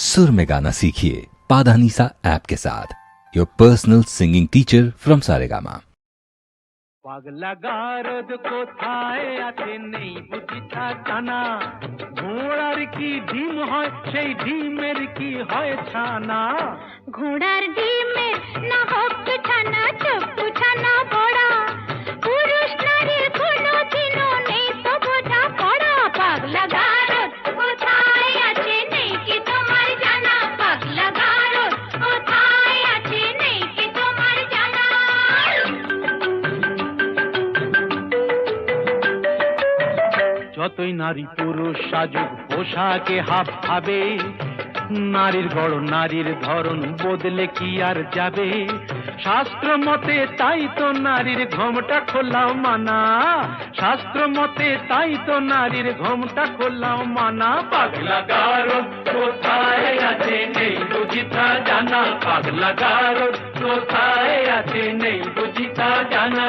सुर में गाना सीखिए पाधानीसा ऐप के साथ। Your personal singing teacher from Saregama. পাগলা গারদ কোথায় আছে নেই বুঝিতা জানা, ঘোড়ার কি ডিম হয় সেই ডিমের কি হয় ছানা। ঘোড়ার ডিমের না হোক ছানা চপ্পু ছানা বড়া, পুরুষ নারীর কোনো চিহ্ন নেই তো বোঝা পড়া। পাগলা গারদ কোথায় আছে নেই কি তোমার জানা, পাগলা গারদ কোথায় আছে নেই কি তোমার জানা। যতই নারী পুরুষ সাজুক পোশাকে হাব ভাবে, নারীর গড় নারীর ধরন বদলে কি আর যাবে। শাস্ত্র মতে তাই তো নারীর ঘোমটা খোলাও মানা, শাস্ত্র মতে তাই তো নারীর ঘোমটা খোলাও মানা। পাগলা গারদ কোথায় আছে নেই বুঝিতা জানা, পাগলা গারদ কোথায় আছে নেই বুঝিতা জানা।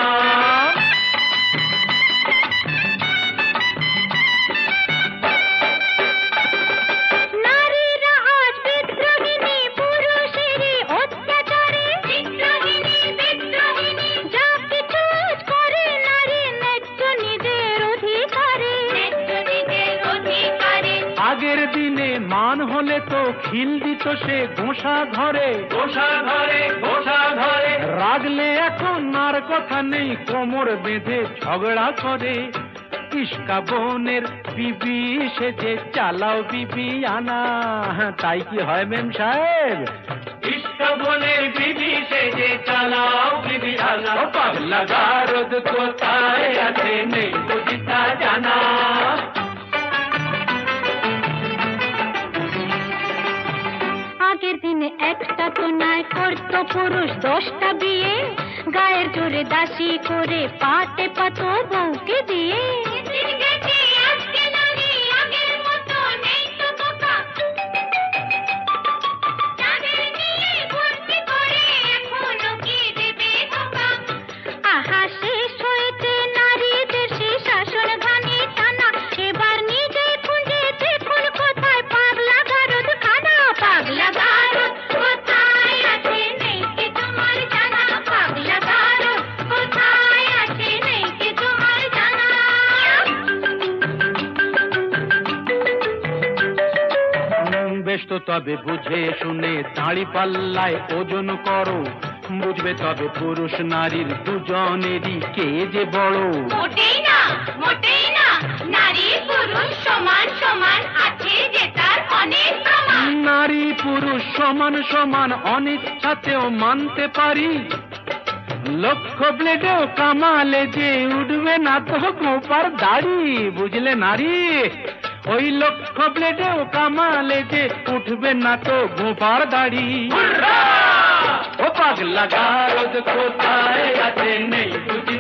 আগের দিনে মান হলে তো খিল দিত সে গোসা ঘরে, গোসা ঘরে, গোসা ঘরে। রাগলে এখন আর কথা নেই, কোমর বেঁধে ঝগড়া করে। ইস্কা বোনের বিবি সেজে চালাও বিবি আনা, তাই কি হয় মেম সাহেব? ইস্কা বোনের বিবি সেজে চালাও বিবি আনা। পাগলা গারদ কোথায় আছে নেই বুঝিতা জানা। আগের দিনে একটা তো নয় করতো পুরুষ 10টা বিয়ে, গায়ের জোরে দাসী করে পাতে পাতো বউকে দিয়ে। আহা শেষ হয়েছে নারীদের সে শাসন ঘানি টানা, এবার নিজে খুঁজে দেখুন কোথায় পাগলা গারদ খানা। পাগলা গারদ কোথায় আছে নেই কি তোমার জানা, পাগলা গারদ কোথায় আছে নেই কি তোমার জানা। বেশ তো তবে বুঝে শুনে দাঁড়ি পাল্লায় ওজন করো, বুঝবে তবে পুরুষ নারীর দুজনেরই কে যে বড়। মোটেই না, মোটেই না, নারী পুরুষ সমান সমান আছে যে তার অনেক প্রমাণ। নারী পুরুষ সমান সমান অনিচ্ছাতেও মানতে পারি, লক্ষ ব্লেডেও কামালে যে উঠবে না তো গোপার দাড়ি। বুঝলে নারী, ওই লক্ষ ব্লেডেও কামালে যে উঠবে না তো গোপার দাড়ি। ও পাগলা গারদ কোথায় আছে নেই বুঝি